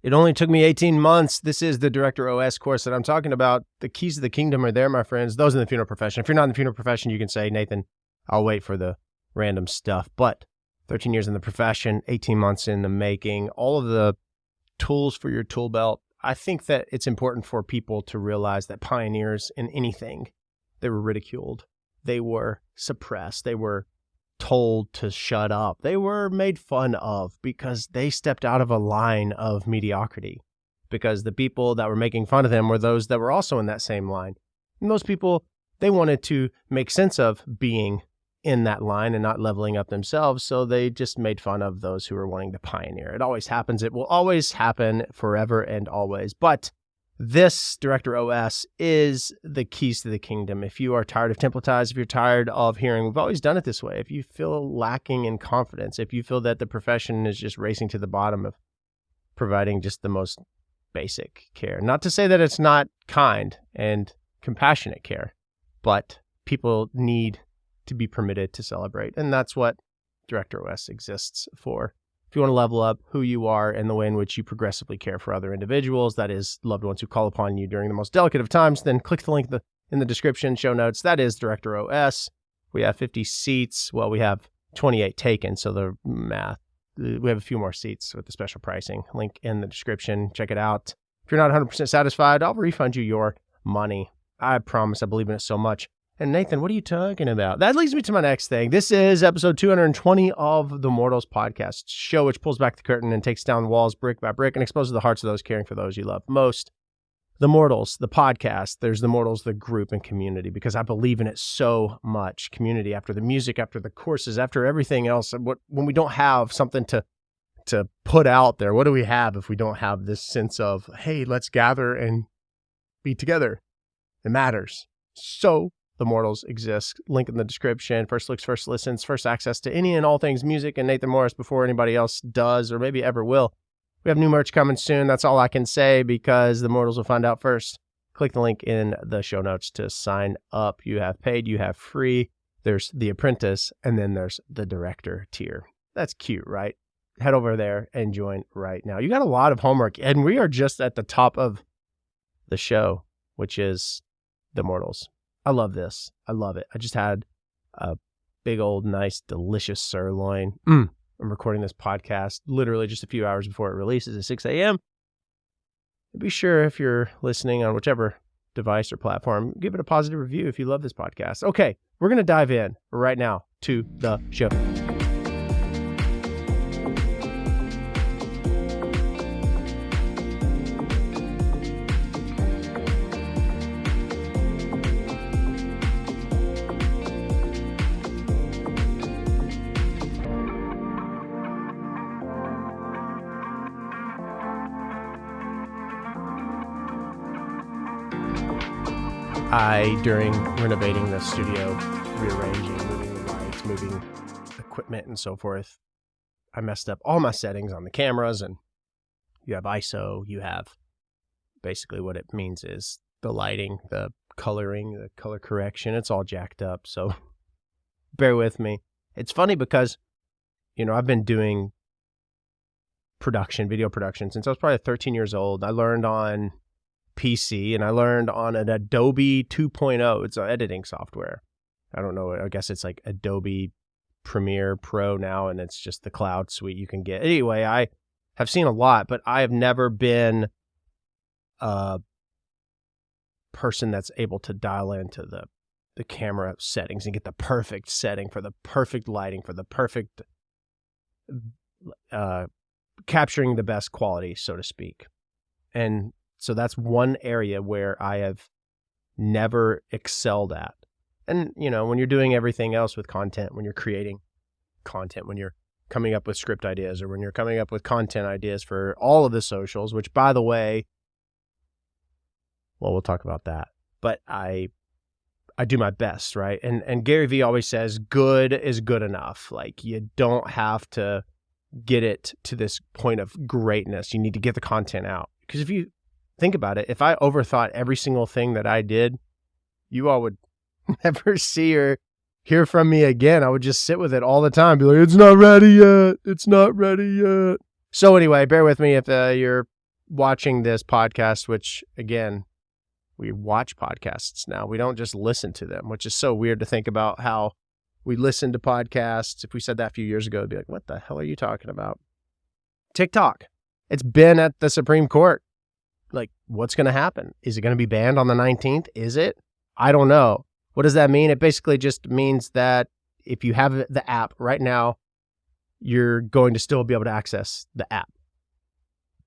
It only took me 18 months. This is the Director OS course that I'm talking about. The keys to the kingdom are there, my friends. Those in the funeral profession. If you're not in the funeral profession, you can say, Nathan, I'll wait for the random stuff. But 13 years in the profession, 18 months in the making, all of the tools for your tool belt. I think that it's important for people to realize that pioneers in anything, they were ridiculed. They were suppressed. They were told to shut up. They were made fun of because they stepped out of a line of mediocrity, because the people that were making fun of them were those that were also in that same line. And those people, they wanted to make sense of being in that line and not leveling up themselves, so they just made fun of those who were wanting to pioneer. It always happens. It will always happen forever and always. But this Director OS is the keys to the kingdom. If you are tired of templatized, if you're tired of hearing, we've always done it this way, if you feel lacking in confidence, if you feel that the profession is just racing to the bottom of providing just the most basic care, not to say that it's not kind and compassionate care, but people need to be permitted to celebrate. And that's what Director OS exists for. If you want to level up who you are and the way in which you progressively care for other individuals, that is, loved ones who call upon you during the most delicate of times, then click the link in the description, show notes. That is Director OS. We have 50 seats. Well, we have 28 taken, so the math. We have a few more seats with the special pricing. Link in the description. Check it out. If you're not 100% satisfied, I'll refund you your money. I promise. I believe in it so much. And Nathan, what are you talking about? That leads me to my next thing. This is episode 220 of the Mortals podcast, show which pulls back the curtain and takes down walls brick by brick and exposes the hearts of those caring for those you love most. The Mortals, the podcast, there's the Mortals, the group and community, because I believe in it so much. Community after the music, after the courses, after everything else. When we don't have something to put out there, what do we have if we don't have this sense of, hey, let's gather and be together? It matters. So the Mortals exist. Link in the description. First looks, first listens, first access to any and all things music and Nathan Morris before anybody else does or maybe ever will. We have new merch coming soon. That's all I can say because the Mortals will find out first. Click the link in the show notes to sign up. You have paid, you have free. There's the apprentice, and then there's the director tier. That's cute, right? Head over there and join right now. You got a lot of homework, and we are just at the top of the show, which is the Mortals. I love this. I love it. I just had a big old, nice, delicious sirloin. I'm recording this podcast literally just a few hours before it releases at 6 a.m. Be sure, if you're listening on whichever device or platform, give it a positive review if you love this podcast. Okay, we're going to dive in right now to the show. During renovating the studio, rearranging, moving the lights, moving equipment and so forth, I messed up all my settings on the cameras, and you have ISO, you have basically what it means is the lighting, the coloring, the color correction, it's all jacked up, so bear with me. It's funny because, I've been doing video production since I was probably 13 years old. I learned on PC and I learned on an Adobe 2.0. It's an editing software. I don't know. I guess it's like Adobe Premiere Pro now, and it's just the cloud suite you can get. Anyway, I have seen a lot, but I have never been a person that's able to dial into the camera settings and get the perfect setting for the perfect lighting, for the perfect capturing the best quality, so to speak. And so that's one area where I have never excelled at. And, when you're doing everything else with content, when you're creating content, when you're coming up with script ideas, or when you're coming up with content ideas for all of the socials, which, by the way, well, we'll talk about that. But I do my best, right? And Gary Vee always says good is good enough. Like, you don't have to get it to this point of greatness. You need to get the content out. Because if you think about it, if I overthought every single thing that I did, you all would never see or hear from me again. I would just sit with it all the time. Be like, it's not ready yet. It's not ready yet. So anyway, bear with me if you're watching this podcast, which again, we watch podcasts now. We don't just listen to them, which is so weird to think about how we listen to podcasts. If we said that a few years ago, it'd be like, what the hell are you talking about? TikTok. It's been at the Supreme Court. Like, what's going to happen? Is it going to be banned on the 19th? Is it? I don't know. What does that mean? It basically just means that if you have the app right now, you're going to still be able to access the app.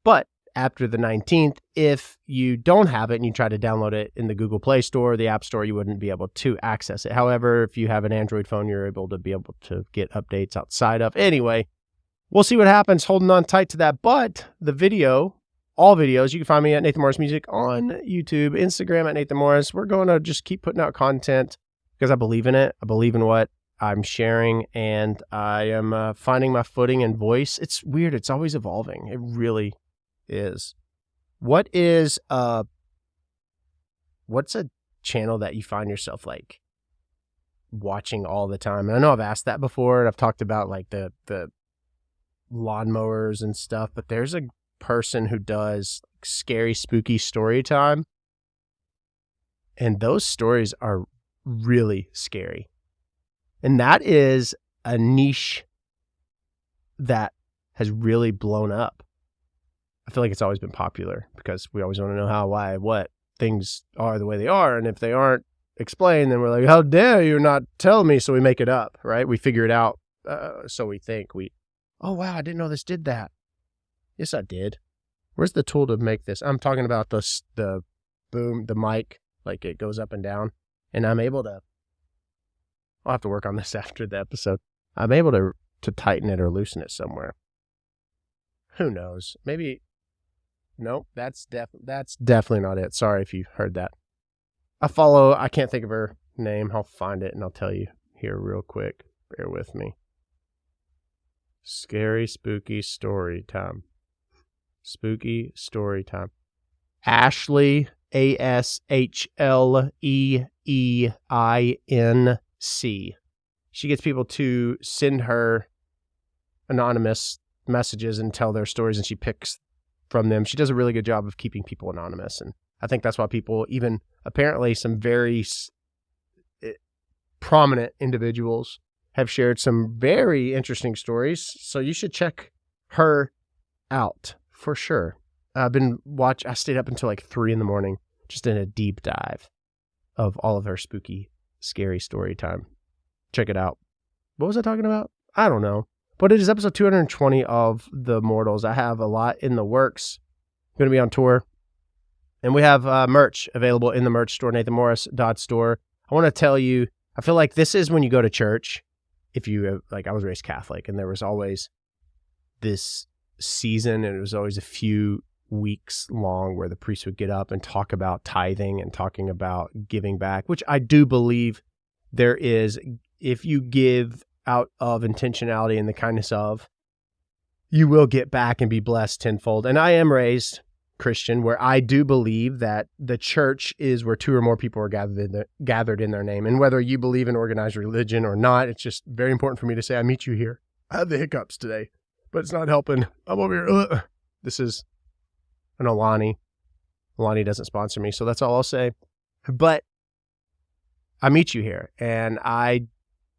But after the 19th, if you don't have it and you try to download it in the Google Play Store or the App Store, you wouldn't be able to access it. However, if you have an Android phone, you're able to get updates outside of. Anyway, we'll see what happens, holding on tight to that. But the video, all videos, you can find me at Nathan Morris Music on YouTube, Instagram at Nathan Morris. We're going to just keep putting out content because I believe in it. I believe in what I'm sharing, and I am finding my footing and voice. It's weird. It's always evolving. It really is. What's a channel that you find yourself like watching all the time? And I know I've asked that before, and I've talked about like the lawnmowers and stuff, but there's a person who does scary, spooky story time, and those stories are really scary. And that is a niche that has really blown up. I feel like it's always been popular because we always want to know how, why, what things are the way they are. And if they aren't explained, then we're like, how dare you not tell me? So we make it up, right? We figure it out. So we think oh, wow, I didn't know this did that. Yes, I did. Where's the tool to make this? I'm talking about the boom, the mic, like it goes up and down. And I'm able to, I'll have to work on this after the episode. I'm able to tighten it or loosen it somewhere. Who knows? Maybe. Nope, that's definitely not it. Sorry if you heard that. I can't think of her name. I'll find it and I'll tell you here real quick. Bear with me. Scary, spooky story time. Spooky story time. Ashley, ASHLEEINC. She gets people to send her anonymous messages and tell their stories, and she picks from them. She does a really good job of keeping people anonymous, and I think that's why people, even apparently some very prominent individuals, have shared some very interesting stories. So you should check her out for sure. I stayed up until like 3 a.m, just in a deep dive of all of her spooky, scary story time. Check it out. What was I talking about? I don't know. But it is episode 220 of The Mortals. I have a lot in the works. I'm going to be on tour. And we have merch available in the merch store, nathanmorris.store. I want to tell you, I feel like this is when you go to church. If you, like, I was raised Catholic, and there was always this season, and it was always a few weeks long where the priest would get up and talk about tithing and talking about giving back, which I do believe there is. If you give out of intentionality and the kindness of, you will get back and be blessed tenfold. And I am raised Christian, where I do believe that the church is where 2 or more people are gathered in their name. And whether you believe in organized religion or not, it's just very important for me to say, I meet you here. I have the hiccups today, but it's not helping. I'm over here. This is an Alani. Alani doesn't sponsor me, so that's all I'll say. But I meet you here, and I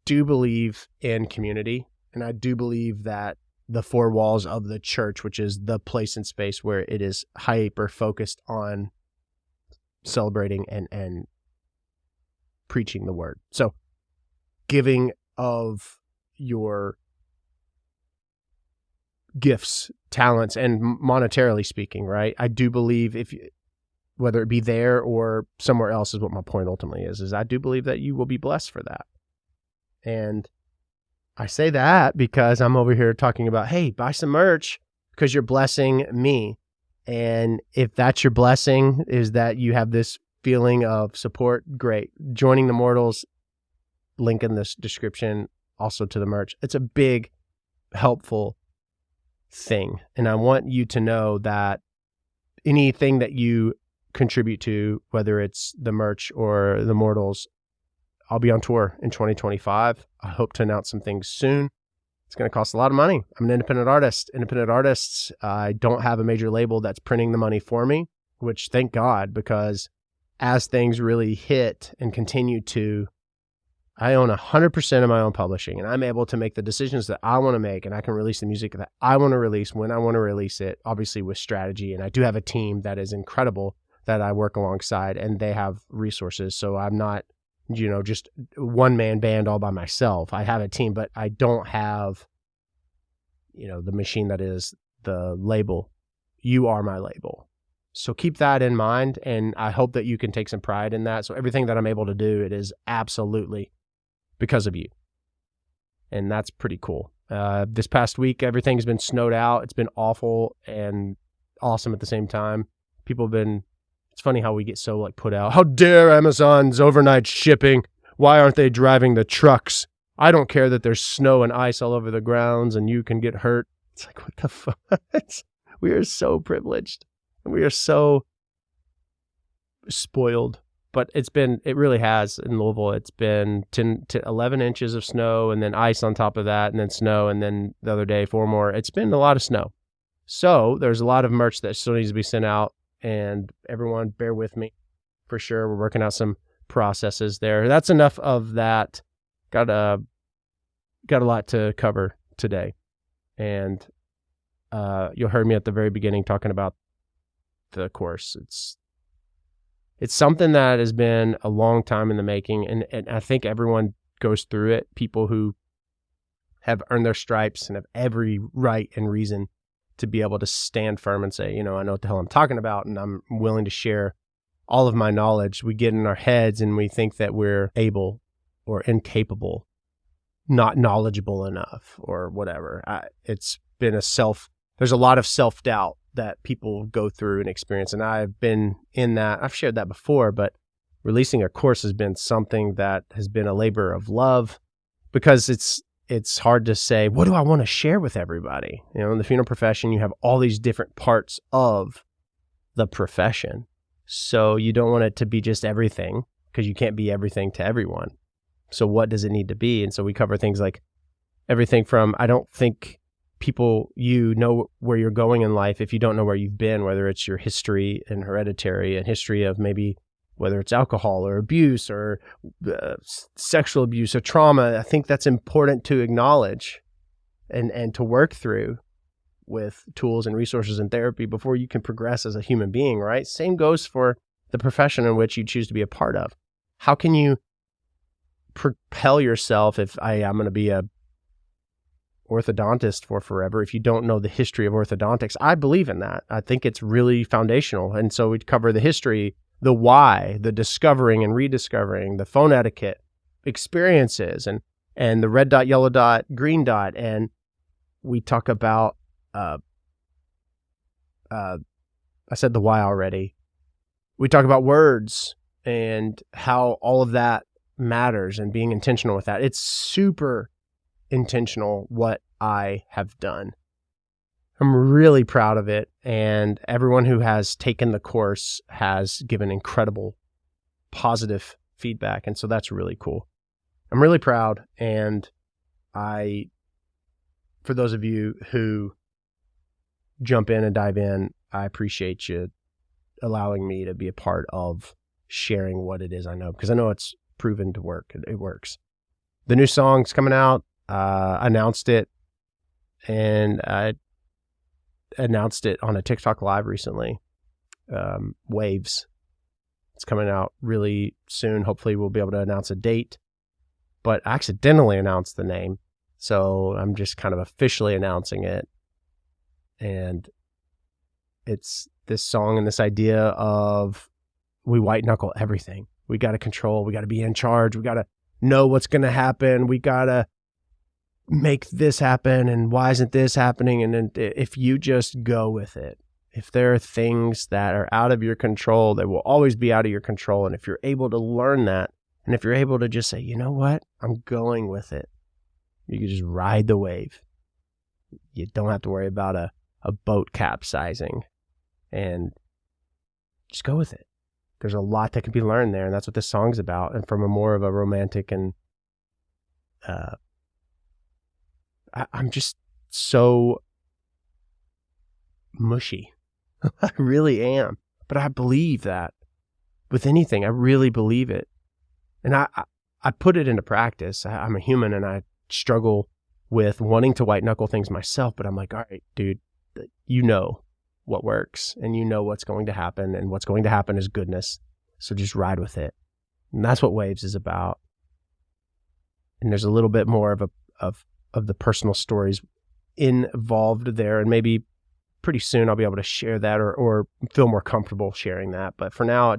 do believe in community, and I do believe that the 4 walls of the church, which is the place and space where it is hyper focused on celebrating and preaching the word. So giving of your gifts, talents, and monetarily speaking, right? I do believe whether it be there or somewhere else is what my point ultimately is I do believe that you will be blessed for that. And I say that because I'm over here talking about, hey, buy some merch because you're blessing me. And if that's your blessing, is that you have this feeling of support, great. Joining the Mortals, link in this description, also to the merch. It's a big, helpful thing. And I want you to know that anything that you contribute to, whether it's the merch or the Mortals, I'll be on tour in 2025. I hope to announce some things soon. It's going to cost a lot of money. I'm an independent artist. Independent artists, I don't have a major label that's printing the money for me, which thank God, because as things really hit and continue to, I own 100% of my own publishing, and I'm able to make the decisions that I want to make, and I can release the music that I want to release when I want to release it, obviously with strategy. And I do have a team that is incredible that I work alongside, and they have resources. So I'm not, just one-man band all by myself. I have a team, but I don't have, the machine that is the label. You are my label. So keep that in mind, and I hope that you can take some pride in that. So everything that I'm able to do, it is absolutely because of you. And that's pretty cool. This past week, everything's been snowed out. It's been awful and awesome at the same time. People have been, it's funny how we get so put out. How dare Amazon's overnight shipping? Why aren't they driving the trucks? I don't care that there's snow and ice all over the grounds and you can get hurt. It's like, what the fuck? We are so privileged. We are so spoiled. But it really has in Louisville. It's been 10 to 11 inches of snow and then ice on top of that and then snow. And then the other day, 4 more. It's been a lot of snow. So there's a lot of merch that still needs to be sent out. And everyone, bear with me for sure. We're working out some processes there. That's enough of that. Got a lot to cover today. And you heard me at the very beginning talking about the course. It's something that has been a long time in the making, and I think everyone goes through it. People who have earned their stripes and have every right and reason to be able to stand firm and say, I know what the hell I'm talking about, and I'm willing to share all of my knowledge. We get in our heads and we think that we're able or incapable, not knowledgeable enough or whatever. It's been there's a lot of self-doubt that people go through and experience. And I've been in that. I've shared that before, but releasing a course has been something that has been a labor of love, because it's hard to say, what do I want to share with everybody? In the funeral profession, you have all these different parts of the profession. So you don't want it to be just everything, because you can't be everything to everyone. So what does it need to be? And so we cover things like everything from, I don't think people, know where you're going in life if you don't know where you've been, whether it's your history and hereditary and history of maybe whether it's alcohol or abuse or sexual abuse or trauma. I think that's important to acknowledge and to work through with tools and resources and therapy before you can progress as a human being, right? Same goes for the profession in which you choose to be a part of. How can you propel yourself if I'm going to be a orthodontist for forever if you don't know the history of orthodontics? I believe in that. I think it's really foundational. And so we cover the history, the why, the discovering and rediscovering, the phone etiquette, experiences, and the red dot, yellow dot, green dot. And we talk about, I said the why already. We talk about words and how all of that matters and being intentional with that. It's super intentional what I have done. I'm really proud of it, and everyone who has taken the course has given incredible positive feedback, and so that's really cool. I'm really proud, and for those of you who jump in and dive in, I appreciate you allowing me to be a part of sharing what it is I know, because I know it's proven to work. It works. The new song's coming out. Announced it, and I announced it on a TikTok live recently. Waves. It's coming out really soon. Hopefully we'll be able to announce a date, but I accidentally announced the name. So I'm just kind of officially announcing it. And it's this song and this idea of we white knuckle everything. We got to control. We got to be in charge. We got to know what's going to happen. We got to make this happen, and why isn't this happening? And then if you just go with it, if there are things that are out of your control, they will always be out of your control. And if you're able to learn that, and if you're able to just say, you know what, I'm going with it, you can just ride the wave. You don't have to worry about a boat capsizing, and just go with it. There's a lot that can be learned there, and that's what this song's about. And from a more of a romantic and I'm just so mushy. I really am. But I believe that with anything. I really believe it. And I put it into practice. I'm a human and I struggle with wanting to white knuckle things myself. But I'm like, all right, dude, you know what works and you know what's going to happen. And what's going to happen is goodness. So just ride with it. And that's what Waves is about. And there's a little bit more of the personal stories involved there. And maybe pretty soon I'll be able to share that or feel more comfortable sharing that. But for now,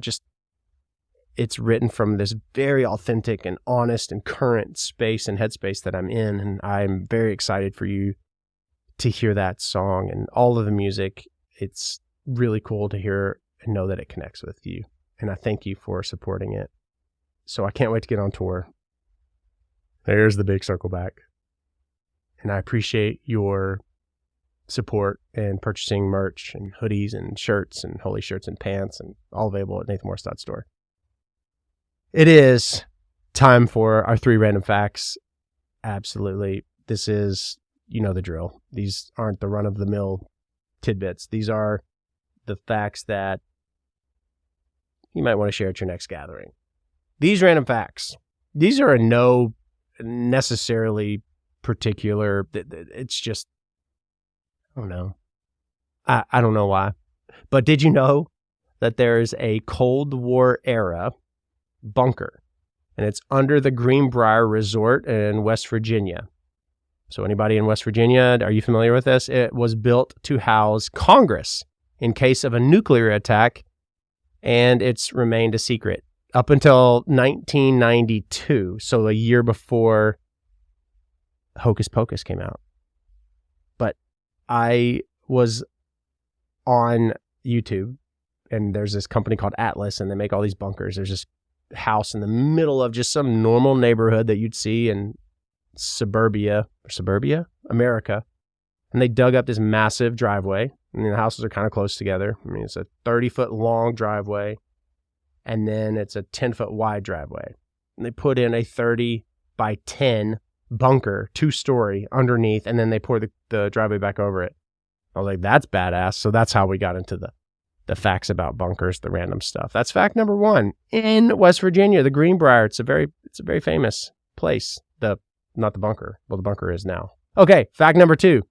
it's written from this very authentic and honest and current space and headspace that I'm in. And I'm very excited for you to hear that song and all of the music. It's really cool to hear and know that it connects with you. And I thank you for supporting it. So I can't wait to get on tour. There's the big circle back. And I appreciate your support and purchasing merch and hoodies and shirts and holy shirts and pants and all available at nathanmorris.store. It is time for our 3 random facts. Absolutely. This is, you know the drill. These aren't the run-of-the-mill tidbits. These are the facts that you might want to share at your next gathering. These random facts, these are in no necessarily particular, it's just, I don't know. I don't know why. But did you know that there's a Cold War era bunker, and it's under the Greenbrier Resort in West Virginia? So anybody in West Virginia, are you familiar with this? It was built to house Congress in case of a nuclear attack, and it's remained a secret up until 1992, so a year before Hocus Pocus came out. But I was on YouTube, and there's this company called Atlas, and they make all these bunkers. There's this house in the middle of just some normal neighborhood that you'd see in suburbia, America. And they dug up this massive driveway, and the houses are kind of close together. I mean, it's a 30-foot long driveway, and then it's a 10-foot wide driveway. And they put in a 30 by 10 bunker, 2-story underneath, and then they pour the driveway back over it. I was like, that's badass. So that's how we got into the facts about bunkers, the random stuff. That's fact number 1. In West Virginia, the Greenbrier, it's a very famous place. Not the bunker. Well, the bunker is now. Okay, fact number 2.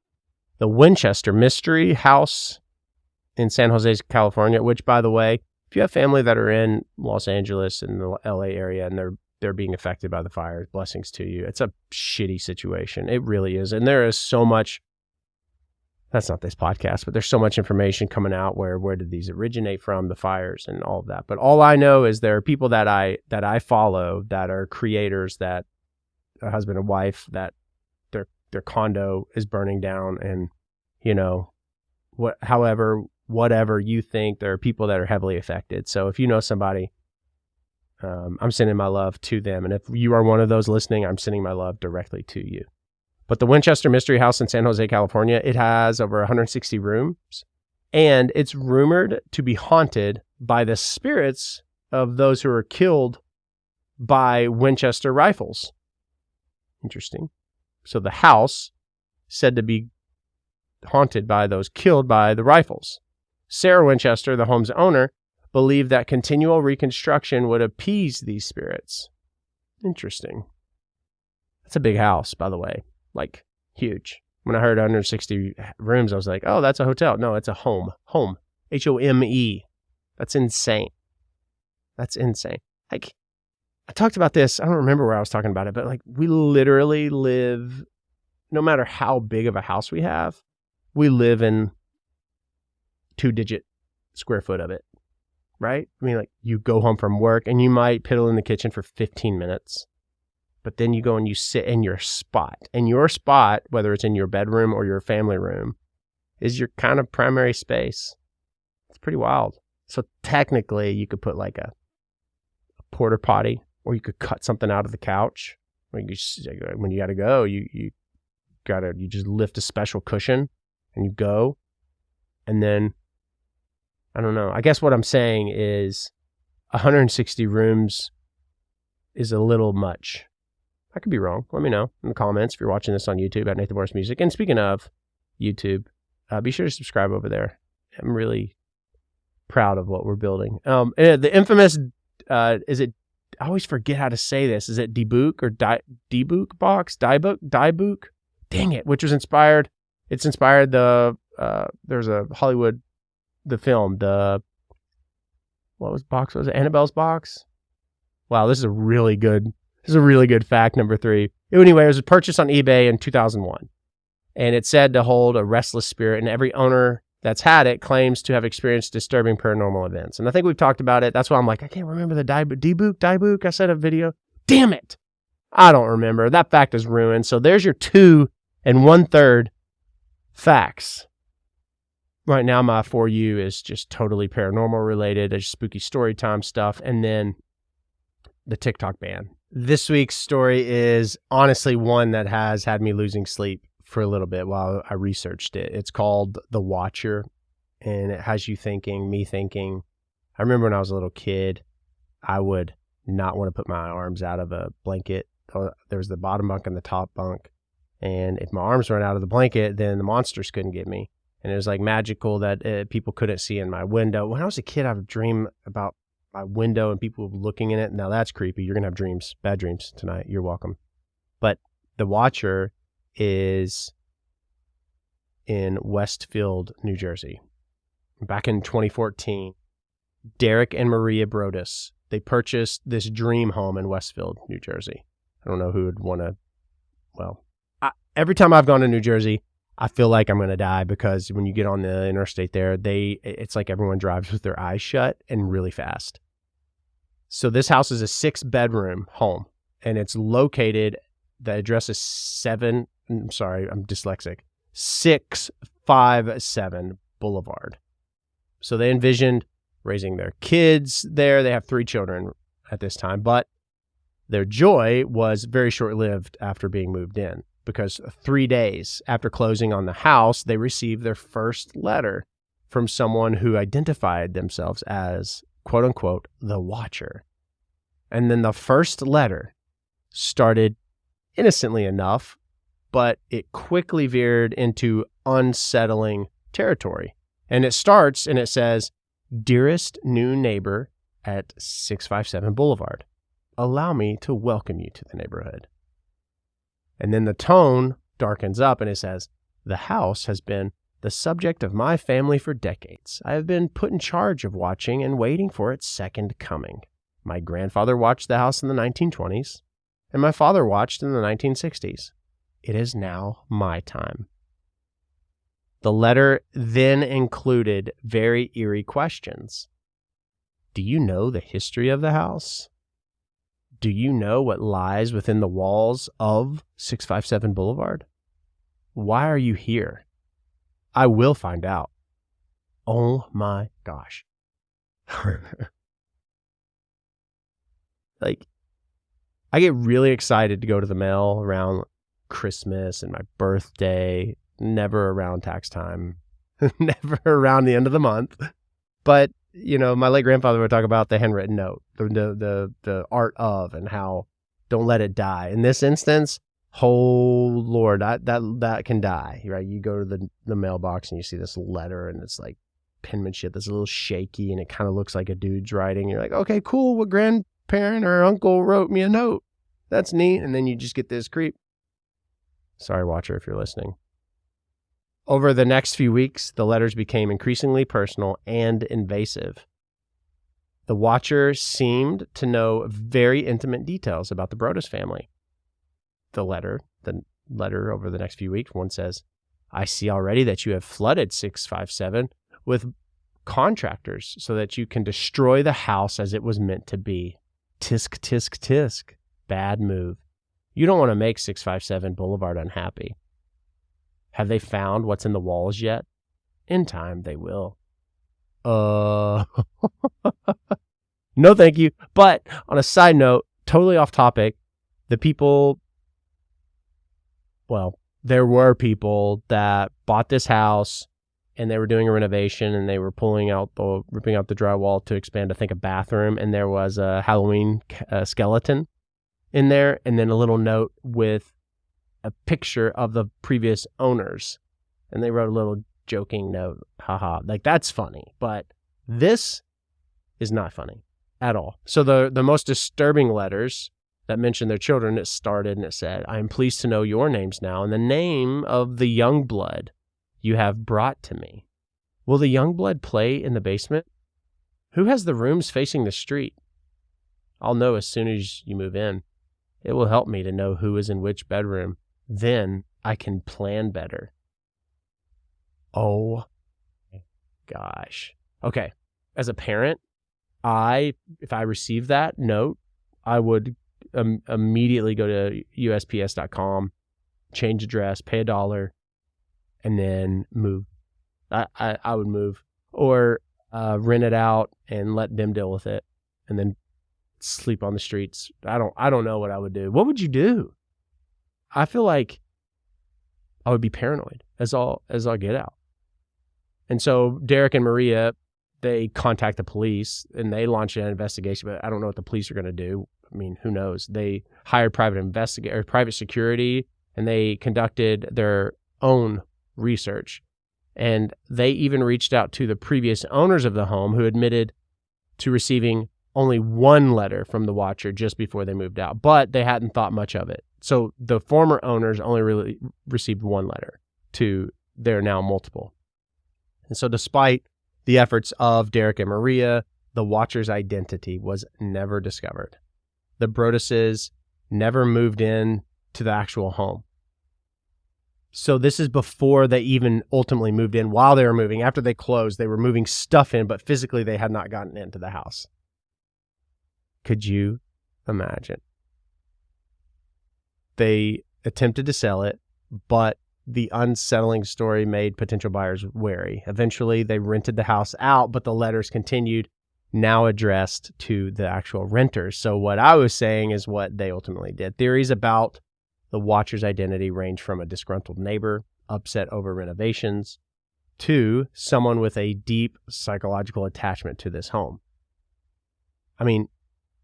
The Winchester Mystery House in San Jose, California, which, by the way, if you have family that are in Los Angeles and the LA area and they're being affected by the fires, blessings to you. It's a shitty situation. It really is. And there is so much, that's not this podcast, but there's so much information coming out where did these originate from, the fires and all of that. But all I know is there are people that I follow that are creators, that a husband and wife, that their condo is burning down, and whatever you think, there are people that are heavily affected. So if you know somebody, I'm sending my love to them. And if you are one of those listening, I'm sending my love directly to you. But the Winchester Mystery House in San Jose, California, it has over 160 rooms, and it's rumored to be haunted by the spirits of those who were killed by Winchester rifles. Interesting. So the house said to be haunted by those killed by the rifles. Sarah Winchester, the home's owner, believed that continual reconstruction would appease these spirits. Interesting. That's a big house, by the way. Like, huge. When I heard 160 rooms, I was like, oh, that's a hotel. No, it's a home. Home. Home. That's insane. That's insane. Like, I talked about this. I don't remember where I was talking about it, but like, we literally live, no matter how big of a house we have, we live in 2-digit square foot of it, right? I mean, like, you go home from work and you might piddle in the kitchen for 15 minutes, but then you go and you sit in your spot. And your spot, whether it's in your bedroom or your family room, is your kind of primary space. It's pretty wild. So technically, you could put like a porta potty, or you could cut something out of the couch. Or you just, when you got to go, you just lift a special cushion and you go. And then, I don't know. I guess what I'm saying is 160 rooms is a little much. I could be wrong. Let me know in the comments if you're watching this on YouTube at Nathan Morris Music. And speaking of YouTube, be sure to subscribe over there. I'm really proud of what we're building. The infamous, is it, I always forget how to say this. Is it Debook or Debook box? Diebook? Dang it, which was inspired. It's inspired there's a Hollywood, the film, what was it? Annabelle's box? Wow, this is a really good fact, number 3. Anyway, it was purchased on eBay in 2001. And it's said to hold a restless spirit, and every owner that's had it claims to have experienced disturbing paranormal events. And I think we've talked about it. That's why I'm like, I can't remember the Debook. I said a video. Damn it. I don't remember. That fact is ruined. So there's your 2 1/3 facts. Right now, my For You is just totally paranormal related. There's spooky story time stuff. And then the TikTok ban. This week's story is honestly one that has had me losing sleep for a little bit while I researched it. It's called The Watcher, and it has you thinking, me thinking. I remember when I was a little kid, I would not want to put my arms out of a blanket. There was the bottom bunk and the top bunk. And if my arms weren't out of the blanket, then the monsters couldn't get me. And it was like magical that people couldn't see in my window. When I was a kid, I would dream about my window and people looking in it. Now that's creepy. You're going to have dreams, bad dreams tonight. You're welcome. But The Watcher is in Westfield, New Jersey. Back in 2014, Derek and Maria Brodus, they purchased this dream home in Westfield, New Jersey. I don't know who would want to, every time I've gone to New Jersey, I feel like I'm going to die because when you get on the interstate there, it's like everyone drives with their eyes shut and really fast. So this house is a 6-bedroom home, and it's located, the address is 657 Boulevard. So they envisioned raising their kids there. They have 3 children at this time, but their joy was very short-lived after being moved in, because 3 days after closing on the house, they received their first letter from someone who identified themselves as, quote unquote, the Watcher. And then the first letter started innocently enough, but it quickly veered into unsettling territory. And it starts and it says, "Dearest new neighbor at 657 Boulevard, allow me to welcome you to the neighborhood." And then the tone darkens up and it says, "The house has been the subject of my family for decades. I have been put in charge of watching and waiting for its second coming. My grandfather watched the house in the 1920s, and my father watched in the 1960s. It is now my time." The letter then included very eerie questions. Do you know the history of the house? Do you know what lies within the walls of 657 Boulevard? Why are you here? I will find out. Oh my gosh. Like, I get really excited to go to the mail around Christmas and my birthday, never around tax time, never around the end of the month. But, you know, my late grandfather would talk about the handwritten note, the art of, and how don't let it die. In this instance, oh Lord, that can die, right? You go to the mailbox and you see this letter and it's like penmanship that's a little shaky and it kind of looks like a dude's writing. You're like, okay, cool. What grandparent or uncle wrote me a note? That's neat. And then you just get this creep. Sorry, Watcher, if you're listening. Over the next few weeks, the letters became increasingly personal and invasive. The Watcher seemed to know very intimate details about the Brodus family. The letter over the next few weeks, one says, "I see already that you have flooded 657 with contractors so that you can destroy the house as it was meant to be. Tisk, tisk, tisk. Bad move. You don't want to make 657 Boulevard unhappy. Have they found what's in the walls yet? In time, they will." No, thank you. But on a side note, totally off topic, there were people that bought this house and they were doing a renovation and they were ripping out the drywall to expand, I think, a bathroom, and there was a Halloween skeleton in there, and then a little note with a picture of the previous owners. And they wrote a little joking note, haha. Like, that's funny, but this is not funny at all. So the most disturbing letters that mentioned their children, it started and it said, "I am pleased to know your names now and the name of the young blood you have brought to me. Will the young blood play in the basement? Who has the rooms facing the street? I'll know as soon as you move in. It will help me to know who is in which bedroom. Then I can plan better." Oh gosh. Okay. As a parent, if I received that note, I would immediately go to USPS.com, change address, pay $1, and then move. I would move, or rent it out and let them deal with it, and then sleep on the streets. I don't know what I would do. What would you do? I feel like I would be paranoid as all get out. And so Derek and Maria, they contact the police and they launch an investigation, but I don't know what the police are going to do. I mean, who knows? They hired private security, and they conducted their own research. And they even reached out to the previous owners of the home, who admitted to receiving only one letter from the watcher just before they moved out, but they hadn't thought much of it. So the former owners only really received one letter to their now multiple. And so despite the efforts of Derek and Maria, the watcher's identity was never discovered. The Broadduses never moved in to the actual home. So this is before they even ultimately moved in. While they were moving, after they closed, they were moving stuff in, but physically they had not gotten into the house. Could you imagine? They attempted to sell it, but the unsettling story made potential buyers wary. Eventually, they rented the house out, but the letters continued, now addressed to the actual renters. So what I was saying is what they ultimately did. Theories about the watcher's identity range from a disgruntled neighbor, upset over renovations, to someone with a deep psychological attachment to this home. I mean,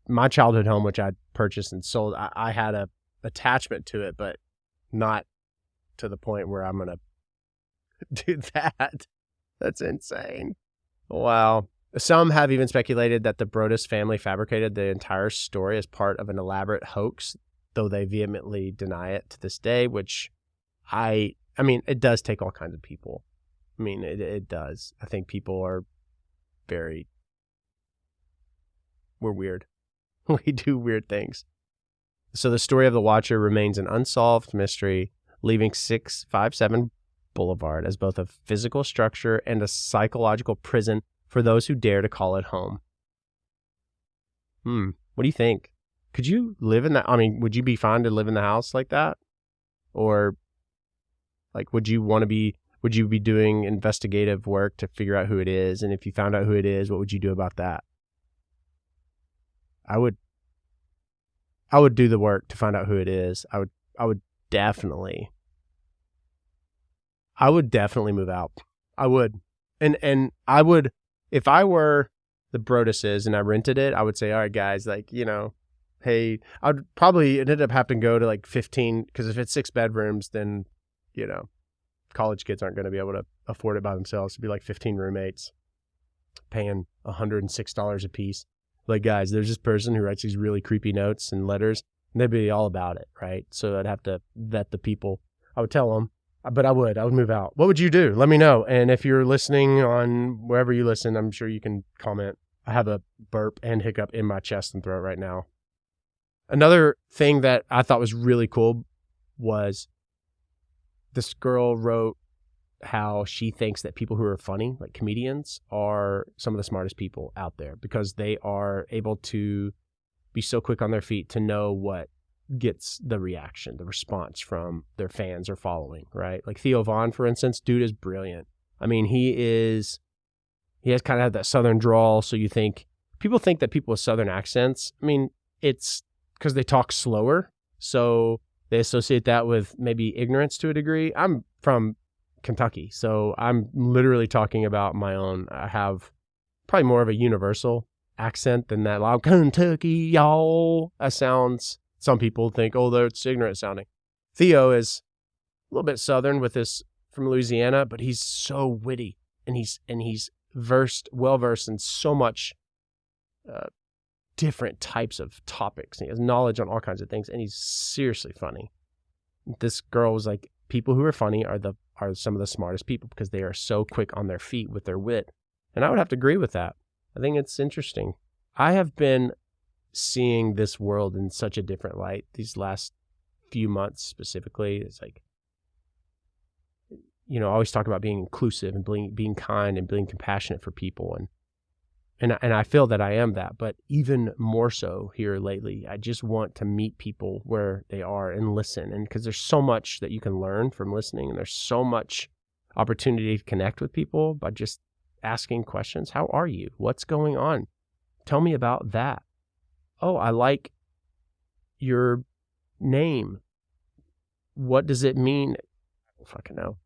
my childhood home, which I purchased and sold, I had a attachment to it, but not to the point where I'm going to do that. That's insane. Wow. Some have even speculated that the Broaddus family fabricated the entire story as part of an elaborate hoax, though they vehemently deny it to this day, which I mean, it does take all kinds of people. I mean, it does. I think people are we're weird. We do weird things. So the story of the Watcher remains an unsolved mystery, leaving 657 Boulevard as both a physical structure and a psychological prison for those who dare to call it home. What do you think? Could you live in that? I mean, would you be fine to live in the house like that? Or like, would you be doing investigative work to figure out who it is? And if you found out who it is, what would you do about that? I would do the work to find out who it is. I would definitely move out. I would. And I would, if I were the Broadduses and I rented it, I would say, all right, guys, like, you know, hey, I'd probably ended up having to go to like 15, because if it's 6 bedrooms, then, you know, college kids aren't going to be able to afford it by themselves. It'd be like 15 roommates paying $106 a piece. Like, guys, there's this person who writes these really creepy notes and letters, and they'd be all about it, right? So I'd have to vet the people. I would tell them, but I would move out. What would you do? Let me know. And if you're listening on wherever you listen, I'm sure you can comment. I have a burp and hiccup in my chest and throat right now. Another thing that I thought was really cool was this girl wrote how she thinks that people who are funny, like comedians, are some of the smartest people out there because they are able to be so quick on their feet to know what gets the reaction, the response from their fans or following, right? Like Theo Von, for instance, dude is brilliant. I mean, he has kind of that Southern drawl. So people think that people with Southern accents, I mean, it's because they talk slower. So they associate that with maybe ignorance to a degree. I'm from Kentucky, so I'm literally talking about my own. I have probably more of a universal accent than that loud Kentucky, y'all. That sounds some people think, oh, that's ignorant sounding. Theo is a little bit Southern with this from Louisiana, but he's so witty and he's well versed in so much different types of topics. And he has knowledge on all kinds of things, and he's seriously funny. This girl was like, people who are funny are some of the smartest people because they are so quick on their feet with their wit. And I would have to agree with that. I think it's interesting. I have been seeing this world in such a different light these last few months specifically. It's like, I always talk about being inclusive and being kind and being compassionate for people. And I feel that I am that, but even more so here lately, I just want to meet people where they are and listen. And because there's so much that you can learn from listening, and there's so much opportunity to connect with people by just asking questions. How are you? What's going on? Tell me about that. Oh, I like your name. What does it mean? I don't fucking know.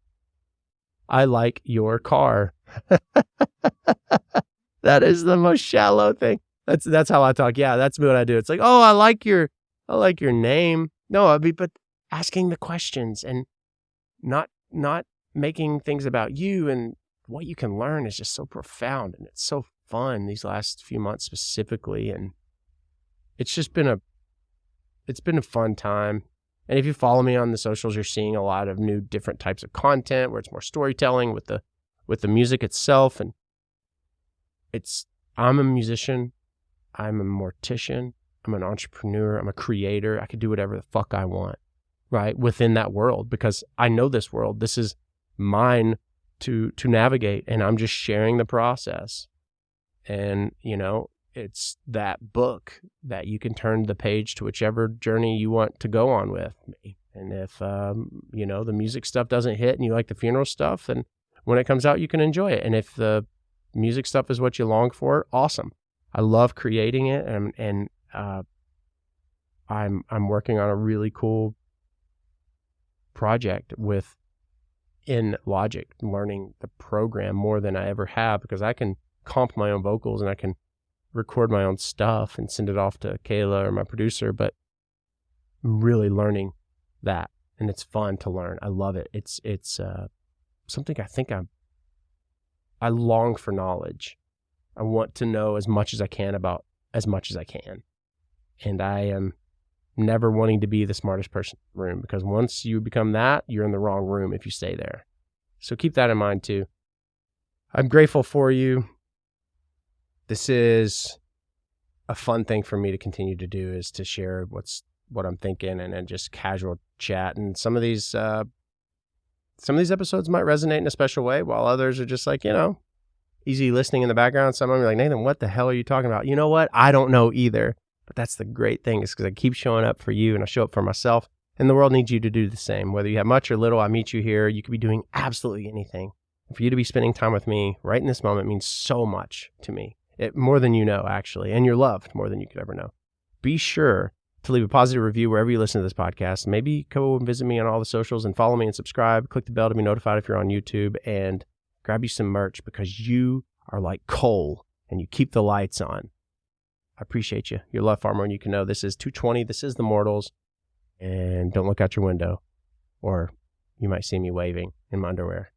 I like your car. That is the most shallow thing. That's how I talk. Yeah, that's what I do. It's like, oh, I like your name. No, but asking the questions and not making things about you, and what you can learn is just so profound, and it's so fun these last few months specifically, and it's just been a fun time. And if you follow me on the socials, you're seeing a lot of new different types of content where it's more storytelling with the music itself. And I'm a musician, I'm a mortician, I'm an entrepreneur, I'm a creator. I could do whatever the fuck I want, right? Within that world, because I know this world. This is mine to navigate, and I'm just sharing the process. And, it's that book that you can turn the page to whichever journey you want to go on with me. And if, the music stuff doesn't hit and you like the funeral stuff, then when it comes out, you can enjoy it. And if the music stuff is what you long for, awesome. I love creating it. And I'm working on a really cool project in Logic, learning the program more than I ever have, because I can comp my own vocals and I can record my own stuff and send it off to Kayla or my producer, but I'm really learning that, and it's fun to learn. I love it. It's something I think I long for knowledge. I want to know as much as I can about as much as I can. And I am never wanting to be the smartest person in the room, because once you become that, you're in the wrong room if you stay there. So keep that in mind too. I'm grateful for you. This is a fun thing for me to continue to do, is to share what I'm thinking, and then just casual chat. And some of these episodes might resonate in a special way, while others are just like, easy listening in the background. Some of them are like, Nathan, what the hell are you talking about? You know what? I don't know either. But that's the great thing, is because I keep showing up for you, and I show up for myself, and the world needs you to do the same. Whether you have much or little, I meet you here. You could be doing absolutely anything. And for you to be spending time with me right in this moment means so much to me. More than you know, actually, and you're loved more than you could ever know. Be sure to leave a positive review wherever you listen to this podcast. Maybe go and visit me on all the socials and follow me and subscribe. Click the bell to be notified if you're on YouTube, and grab you some merch, because you are like coal and you keep the lights on. I appreciate you. You're loved far more than you can know. This is 220. This is The Mortals, and don't look out your window, or you might see me waving in my underwear.